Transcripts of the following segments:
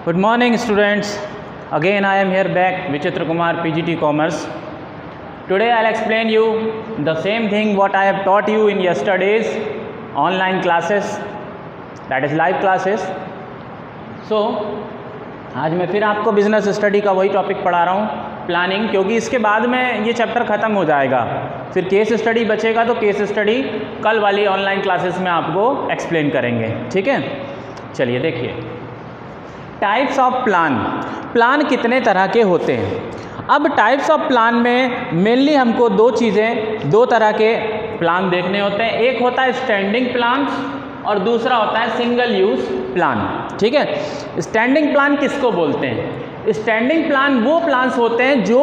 Good morning students. Again I am here back, Vichitra Kumar, PGT Commerce. Today I'll explain you the same thing what I have taught you in yesterday's online classes, that is live classes. So आज मैं फिर आपको business study का वही topic पढ़ा रहा हूँ, planning, क्योंकि इसके बाद में ये चैप्टर ख़त्म हो जाएगा, फिर केस स्टडी बचेगा। तो केस स्टडी कल वाली ऑनलाइन क्लासेस में आपको एक्सप्लेन करेंगे, ठीक है। चलिए देखिए, टाइप्स ऑफ प्लान कितने तरह के होते हैं। अब टाइप्स ऑफ प्लान में मेनली हमको दो तरह के प्लान देखने होते हैं। एक होता है स्टैंडिंग प्लान और दूसरा होता है सिंगल यूज प्लान, ठीक है। स्टैंडिंग प्लान किसको बोलते हैं? स्टैंडिंग प्लान वो प्लान्स होते हैं जो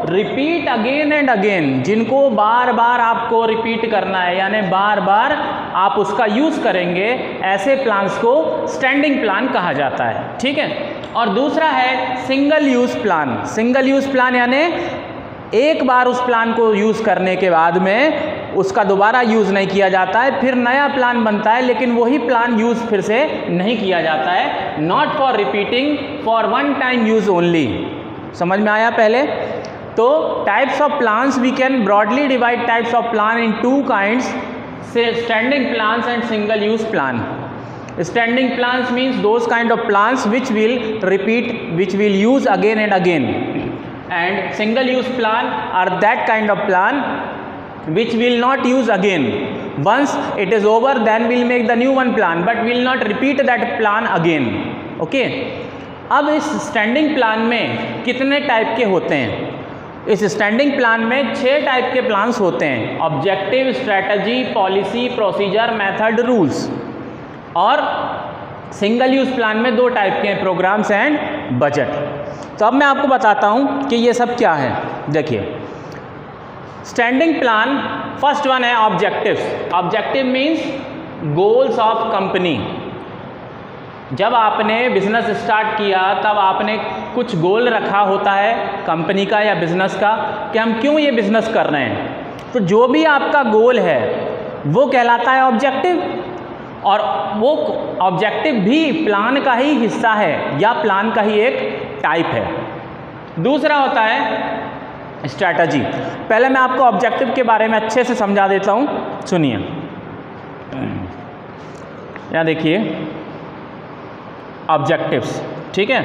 रिपीट अगेन एंड अगेन, जिनको बार बार आपको रिपीट करना है, यानी बार बार आप उसका यूज़ करेंगे, ऐसे प्लान्स को स्टैंडिंग प्लान कहा जाता है, ठीक है। और दूसरा है single use plan. Single use plan यानी एक बार उस प्लान को यूज़ करने के बाद में उसका दोबारा यूज़ नहीं किया जाता है, फिर नया प्लान बनता है, लेकिन वही प्लान यूज़ फिर से नहीं किया जाता है। Not for repeating, for one time use only. समझ में आया पहले? तो types of plans we can broadly divide types of plan in two kinds, standing plans and single use plan. Standing plans means those kind of plans which will repeat, which will use again and again, and single use plan are that kind of plan which will not use again. Once it is over, then we'll make the new one plan, but will not repeat that plan again. Okay? अब इस standing plan में कितने type के होते हैं? इस standing plan में 6 type के प्लान्स होते हैं: objective, strategy, policy, procedure, method, rules. और सिंगल यूज़ प्लान में 2 टाइप के हैं, प्रोग्राम्स एंड बजट। तो अब मैं आपको बताता हूँ कि ये सब क्या है। देखिए, स्टैंडिंग प्लान, फर्स्ट वन है objectives. Objective means goals of company. जब आपने बिजनेस स्टार्ट किया तब आपने कुछ गोल रखा होता है कंपनी का या बिजनेस का, कि हम क्यों ये बिजनेस कर रहे हैं। तो जो भी आपका गोल है वो कहलाता है ऑब्जेक्टिव, और वो ऑब्जेक्टिव भी प्लान का ही हिस्सा है या प्लान का ही एक टाइप है। दूसरा होता है स्ट्रैटेजी। पहले मैं आपको ऑब्जेक्टिव के बारे में अच्छे से समझा देता हूँ, सुनिए। यहाँ देखिए ऑब्जेक्टिव्स, ठीक है।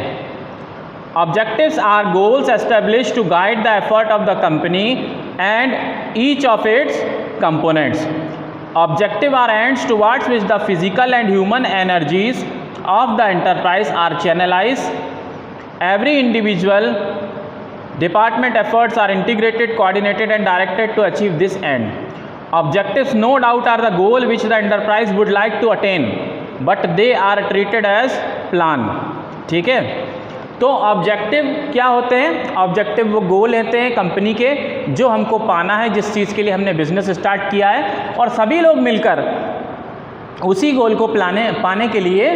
Objectives are goals established to guide the effort of the company and each of its components. Objective are ends towards which the physical and human energies of the enterprise are channelized. Every individual department efforts are integrated, coordinated and directed to achieve this end. Objectives no doubt are the goal which the enterprise would like to attain, but they are treated as plan. ठीक है। तो objective क्या होते हैं? Objective वो गोल होते हैं company के जो हमको पाना है, जिस चीज़ के लिए हमने बिजनेस स्टार्ट किया है, और सभी लोग मिलकर उसी गोल को पाने के लिए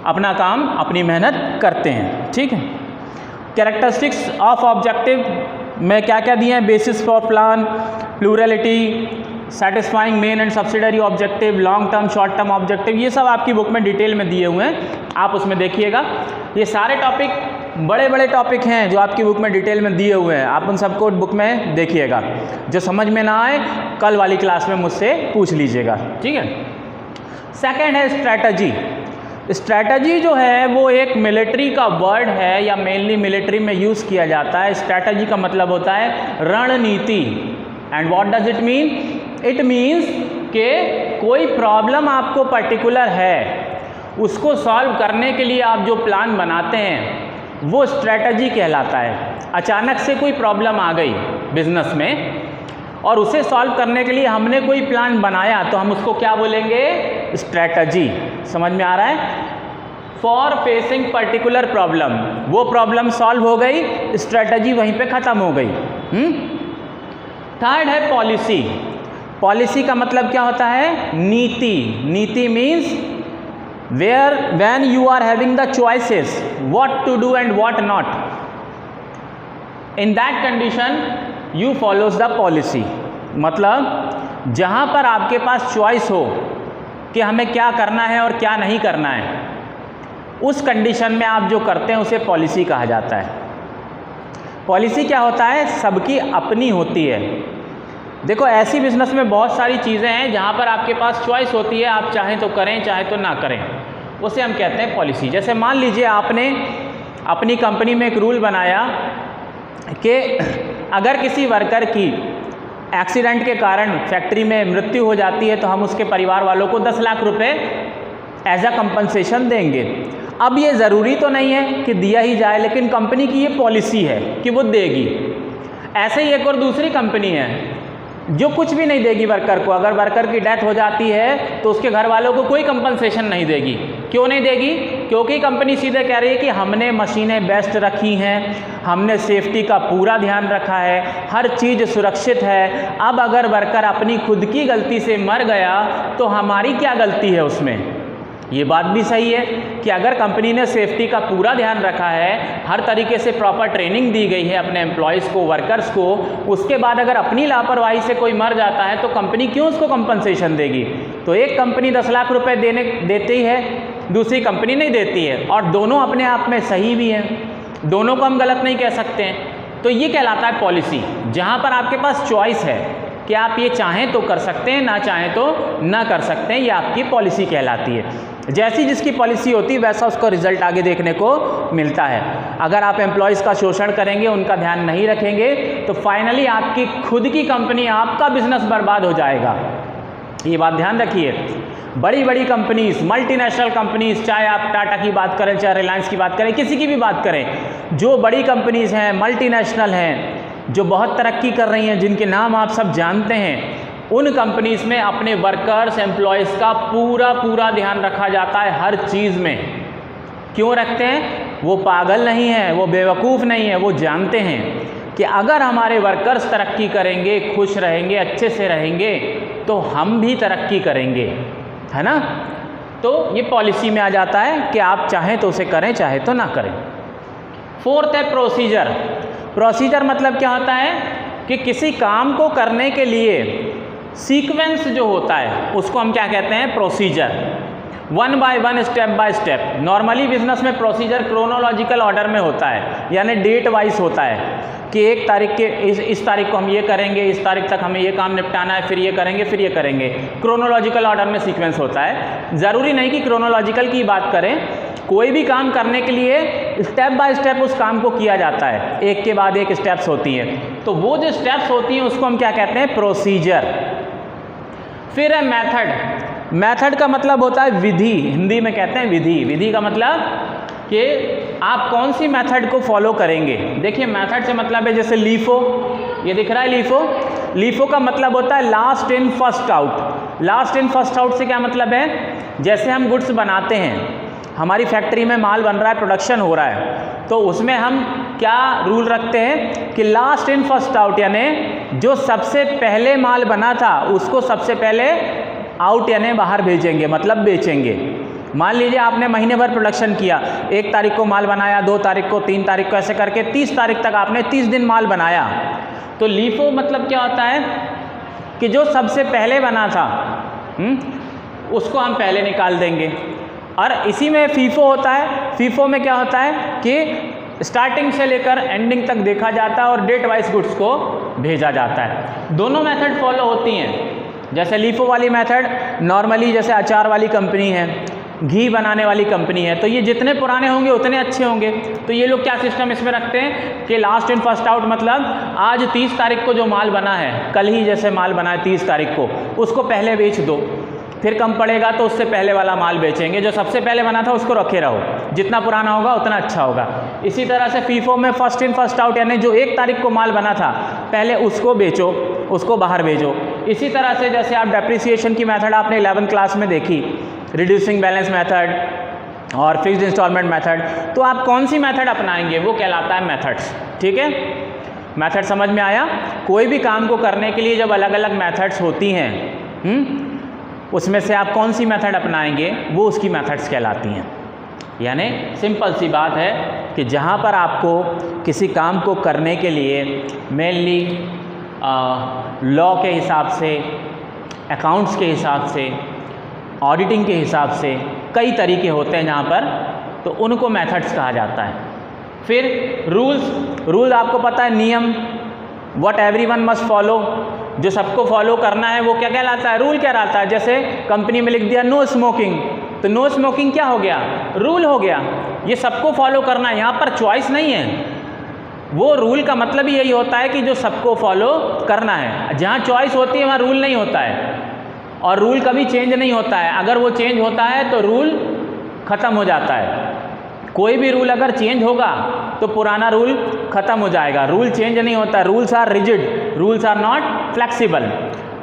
अपना काम, अपनी मेहनत करते हैं, ठीक है। कैरेक्टरिस्टिक्स ऑफ ऑब्जेक्टिव में क्या क्या दिए हैं? Basis for plan, plurality, satisfying main and subsidiary objective, long term, short term objective. ये सब आपकी बुक में डिटेल में दिए हुए हैं, आप उसमें देखिएगा। ये सारे टॉपिक बड़े बड़े टॉपिक हैं जो आपकी बुक में डिटेल में दिए हुए हैं, आप उन सबको बुक में देखिएगा। जो समझ में ना आए कल वाली क्लास में मुझसे पूछ लीजिएगा, ठीक है। सेकेंड है स्ट्रैटेजी। स्ट्रैटेजी जो है वो एक मिलिट्री का वर्ड है, या मेनली मिलिट्री में यूज़ किया जाता है। स्ट्रैटेजी का मतलब होता है रणनीति। And what does it mean? It means कि कोई प्रॉब्लम आपको पर्टिकुलर है, उसको सॉल्व करने के लिए आप जो प्लान बनाते हैं वो स्ट्रैटेजी कहलाता है। अचानक से कोई प्रॉब्लम आ गई बिजनेस में और उसे सॉल्व करने के लिए हमने कोई प्लान बनाया, तो हम उसको क्या बोलेंगे? स्ट्रैटेजी। समझ में आ रहा है? फॉर फेसिंग पर्टिकुलर प्रॉब्लम, वो प्रॉब्लम सॉल्व हो गई, स्ट्रैटेजी वहीं पे ख़त्म हो गई। थर्ड है पॉलिसी। पॉलिसी का मतलब क्या होता है? नीति। नीति means when you are having the choices what to do and what not, in that condition you follows the policy। मतलब जहाँ पर आपके पास चॉइस हो कि हमें क्या करना है और क्या नहीं करना है, उस कंडीशन में आप जो करते हैं उसे पॉलिसी कहा जाता है। पॉलिसी क्या होता है? सबकी अपनी होती है। देखो ऐसी बिजनेस में बहुत सारी चीज़ें हैं जहाँ पर आपके पास चॉइस होती है, आप चाहें तो करें चाहे तो ना करें, उसे हम कहते हैं पॉलिसी। जैसे मान लीजिए आपने अपनी कंपनी में एक रूल बनाया कि अगर किसी वर्कर की एक्सीडेंट के कारण फैक्ट्री में मृत्यु हो जाती है तो हम उसके परिवार वालों को 10 लाख रुपए एज अ कंपनसेशन देंगे। अब ये ज़रूरी तो नहीं है कि दिया ही जाए, लेकिन कंपनी की ये पॉलिसी है कि वो देगी। ऐसे ही एक और दूसरी कंपनी है जो कुछ भी नहीं देगी वर्कर को। अगर वर्कर की डेथ हो जाती है तो उसके घर वालों को कोई कंपनसेशन नहीं देगी। क्यों नहीं देगी? क्योंकि कंपनी सीधे कह रही है कि हमने मशीनें बेस्ट रखी हैं, हमने सेफ्टी का पूरा ध्यान रखा है, हर चीज़ सुरक्षित है। अब अगर वर्कर अपनी खुद की गलती से मर गया तो हमारी क्या गलती है उसमें? ये बात भी सही है कि अगर कंपनी ने सेफ्टी का पूरा ध्यान रखा है, हर तरीके से प्रॉपर ट्रेनिंग दी गई है अपने एम्प्लॉयज़ को, वर्कर्स को, उसके बाद अगर अपनी लापरवाही से कोई मर जाता है तो कंपनी क्यों उसको कंपनसेशन देगी? तो एक कंपनी 10 लाख रुपए देती है, दूसरी कंपनी नहीं देती है, और दोनों अपने आप में सही भी हैं, दोनों को हम गलत नहीं कह सकते हैं। तो ये कहलाता है पॉलिसी, जहाँ पर आपके पास चॉइस है कि आप ये चाहें तो कर सकते हैं, ना चाहें तो ना कर सकते हैं। ये आपकी पॉलिसी कहलाती है। जैसी जिसकी पॉलिसी होती है वैसा उसका रिजल्ट आगे देखने को मिलता है। अगर आप एम्प्लॉयज़ का शोषण करेंगे, उनका ध्यान नहीं रखेंगे, तो फाइनली आपकी खुद की कंपनी, आपका बिजनेस बर्बाद हो जाएगा। ये बात ध्यान रखिए। बड़ी बड़ी कंपनीज, मल्टीनेशनल कंपनीज, चाहे आप टाटा की बात करें, चाहे रिलायंस की बात करें, किसी की भी बात करें, जो बड़ी कंपनीज हैं, मल्टीनेशनल हैं, जो बहुत तरक्की कर रही हैं, जिनके नाम आप सब जानते हैं, उन कंपनीज में अपने वर्कर्स, एम्प्लॉयज़ का पूरा ध्यान रखा जाता है हर चीज़ में। क्यों रखते हैं? वो पागल नहीं है, वो बेवकूफ़ नहीं है, वो जानते हैं कि अगर हमारे वर्कर्स तरक्की करेंगे, खुश रहेंगे, अच्छे से रहेंगे, तो हम भी तरक्की करेंगे, है ना। तो ये पॉलिसी में आ जाता है कि आप चाहें तो उसे करें, चाहे तो ना करें। फोर्थ है प्रोसीजर। प्रोसीजर मतलब क्या होता है कि किसी काम को करने के लिए सीक्वेंस जो होता है उसको हम क्या कहते हैं? Procedure. 1 by 1, step by step. Normally business में प्रोसीजर क्रोनोलॉजिकल ऑर्डर में होता है, यानी डेट वाइज होता है कि एक तारीख के इस तारीख को हम ये करेंगे, इस तारीख तक हमें ये काम निपटाना है, फिर ये करेंगे, फिर ये करेंगे। क्रोनोलॉजिकल ऑर्डर में सीक्वेंस होता है। ज़रूरी नहीं कि क्रोनोलॉजिकल की बात करें, कोई भी काम करने के लिए स्टेप बाय स्टेप उस काम को किया जाता है, एक के बाद एक स्टेप्स होती हैं। तो वो जो स्टेप्स होती हैं उसको हम क्या कहते हैं? प्रोसीजर। फिर है मेथड। मेथड का मतलब होता है विधि, हिंदी में कहते हैं विधि। विधि का मतलब कि आप कौन सी मेथड को फॉलो करेंगे। देखिए मेथड से मतलब है, जैसे लीफो, ये दिख रहा है लीफो। लीफो का मतलब होता है last in first out. Last in first out से क्या मतलब है? जैसे हम गुड्स बनाते हैं, हमारी फैक्ट्री में माल बन रहा है, प्रोडक्शन हो रहा है, तो उसमें हम क्या रूल रखते हैं कि लास्ट इन फर्स्ट आउट, यानी जो सबसे पहले माल बना था उसको सबसे पहले आउट यानी बाहर भेजेंगे, मतलब बेचेंगे। मान लीजिए आपने महीने भर प्रोडक्शन किया, 1 तारीख को माल बनाया, 2 तारीख को, 3 तारीख को, ऐसे करके 30 तारीख तक आपने 30 दिन माल बनाया। तो लीफो मतलब क्या होता है कि जो सबसे पहले बना था उसको हम पहले निकाल देंगे। और इसी में फीफो होता है। फीफो में क्या होता है कि स्टार्टिंग से लेकर एंडिंग तक देखा जाता है और डेट वाइज गुड्स को भेजा जाता है। दोनों मेथड फॉलो होती हैं। जैसे लीफो वाली मेथड नॉर्मली जैसे अचार वाली कंपनी है, घी बनाने वाली कंपनी है, तो ये जितने पुराने होंगे उतने अच्छे होंगे। तो ये लोग क्या सिस्टम इसमें रखते हैं कि लास्ट इन फर्स्ट आउट, मतलब आज 30 तारीख को जो माल बना है, कल ही जैसे माल बना है 30 तारीख को, उसको पहले बेच दो, फिर कम पड़ेगा तो उससे पहले वाला माल बेचेंगे, जो सबसे पहले बना था उसको रखे रहो, जितना पुराना होगा उतना अच्छा होगा। इसी तरह से फीफो में फर्स्ट इन फर्स्ट आउट, यानी जो 1 तारीख को माल बना था पहले उसको बेचो, उसको बाहर भेजो। इसी तरह से जैसे आप डेप्रिसिएशन की मेथड आपने 11th क्लास में देखी, रिड्यूसिंग बैलेंस मेथड और फिक्स्ड इंस्टॉलमेंट मेथड, तो आप कौन सी मेथड अपनाएंगे वो कहलाता है मेथड्स। ठीक है, मेथड समझ में आया। कोई भी काम को करने के लिए जब अलग अलग मेथड्स होती हैं, उसमें से आप कौन सी मेथड अपनाएंगे वो उसकी मेथड्स कहलाती हैं। यानी सिंपल सी बात है कि जहाँ पर आपको किसी काम को करने के लिए मेनली लॉ के हिसाब से, अकाउंट्स के हिसाब से, ऑडिटिंग के हिसाब से कई तरीके होते हैं जहाँ पर तो उनको मेथड्स कहा जाता है। फिर रूल्स आपको पता है, नियम, व्हाट एवरीवन मस्ट फॉलो, जो सबको फॉलो करना है वो क्या कहलाता है, रूल कहलाता है। जैसे कंपनी में लिख दिया नो स्मोकिंग, तो नो स्मोकिंग क्या हो गया, रूल हो गया। ये सबको फॉलो करना है, यहाँ पर चॉइस नहीं है। वो रूल का मतलब ही यही होता है कि जो सबको फॉलो करना है। जहाँ चॉइस होती है वहाँ रूल नहीं होता है, और रूल कभी चेंज नहीं होता है। अगर वो चेंज होता है तो रूल ख़त्म हो जाता है। कोई भी रूल अगर चेंज होगा तो पुराना रूल ख़त्म हो जाएगा। रूल चेंज नहीं होता, rules are rigid, rules are not flexible.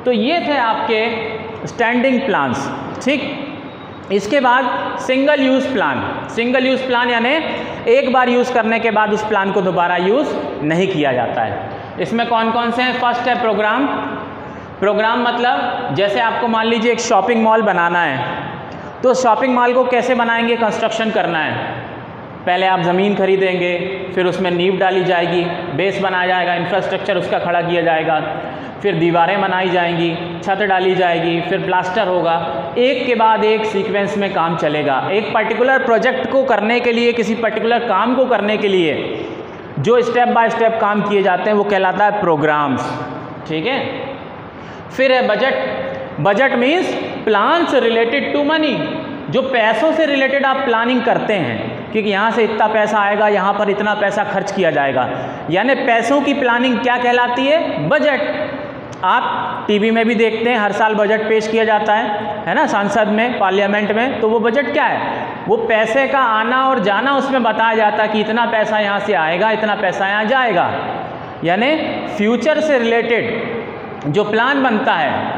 तो ये थे आपके स्टैंडिंग प्लान्स, ठीक। इसके बाद single use plan. Single use plan यानी एक बार यूज़ करने के बाद उस प्लान को दोबारा यूज़ नहीं किया जाता है। इसमें कौन कौन से हैं? फर्स्ट है प्रोग्राम। प्रोग्राम मतलब जैसे आपको मान लीजिए एक शॉपिंग मॉल बनाना है, तो शॉपिंग मॉल को कैसे बनाएंगे, कंस्ट्रक्शन करना है। पहले आप ज़मीन खरीदेंगे, फिर उसमें नींव डाली जाएगी, बेस बनाया जाएगा, इंफ्रास्ट्रक्चर उसका खड़ा किया जाएगा, फिर दीवारें बनाई जाएंगी, छत डाली जाएगी, फिर प्लास्टर होगा। एक के बाद एक सीक्वेंस में काम चलेगा। एक पर्टिकुलर प्रोजेक्ट को करने के लिए, किसी पर्टिकुलर काम को करने के लिए जो स्टेप बाय स्टेप काम किए जाते हैं वो कहलाता है प्रोग्राम्स, ठीक है। फिर है budget. Budget means plans related to money, जो पैसों से रिलेटेड आप प्लानिंग करते हैं, क्योंकि यहाँ से इतना पैसा आएगा, यहाँ पर इतना पैसा खर्च किया जाएगा, यानी पैसों की प्लानिंग क्या कहलाती है, बजट। आप टीवी में भी देखते हैं, हर साल बजट पेश किया जाता है ना, संसद में, पार्लियामेंट में। तो वो बजट क्या है, वो पैसे का आना और जाना उसमें बताया जाता है कि इतना पैसा यहाँ से आएगा, इतना पैसा यहाँ जाएगा। यानी फ्यूचर से रिलेटेड जो प्लान बनता है,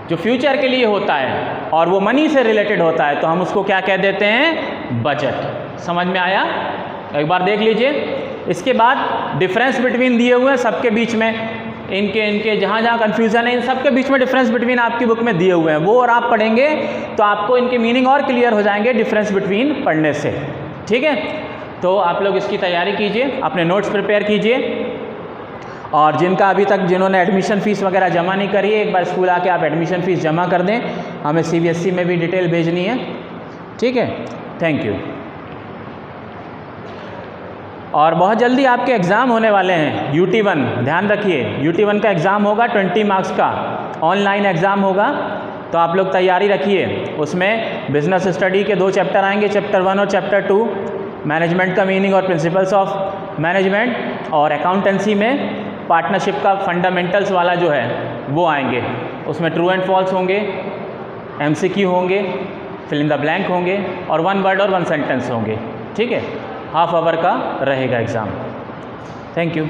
जो फ्यूचर के लिए होता है और वो मनी से रिलेटेड होता है, तो हम उसको क्या कह देते हैं, बजट। समझ में आया? एक बार देख लीजिए। इसके बाद डिफरेंस बिटवीन दिए हुए हैं सबके बीच में, इनके जहाँ जहाँ कन्फ्यूज़न है इन सब के बीच में डिफरेंस बिटवीन आपकी बुक में दिए हुए हैं। वो और आप पढ़ेंगे तो आपको इनके मीनिंग और क्लियर हो जाएंगे डिफरेंस बिटवीन पढ़ने से, ठीक है। तो आप लोग इसकी तैयारी कीजिए, अपने नोट्स प्रिपेयर कीजिए, और जिनका अभी तक जिन्होंने एडमिशन फ़ीस वगैरह जमा नहीं करी है, एक बार स्कूल आके आप एडमिशन फ़ीस जमा कर दें। हमें CBSE में भी डिटेल भेजनी है, ठीक है। Thank you. और बहुत जल्दी आपके एग्ज़ाम होने वाले हैं, UT1, ध्यान रखिए। UT1 का एग्ज़ाम होगा 20 मार्क्स का, ऑनलाइन एग्ज़ाम होगा, तो आप लोग तैयारी रखिए। उसमें बिजनेस स्टडी के 2 चैप्टर आएंगे, चैप्टर 1 और चैप्टर 2, मैनेजमेंट का मीनिंग और प्रिंसिपल्स ऑफ मैनेजमेंट, और अकाउंटेंसी में पार्टनरशिप का फंडामेंटल्स वाला जो है वो आएंगे। उसमें ट्रू एंड फॉल्स होंगे, MCQ होंगे, फिल इन द ब्लैंक होंगे, और 1 वर्ड और 1 सेंटेंस होंगे, ठीक है। हाफ आवर का रहेगा एग्ज़ाम। Thank you.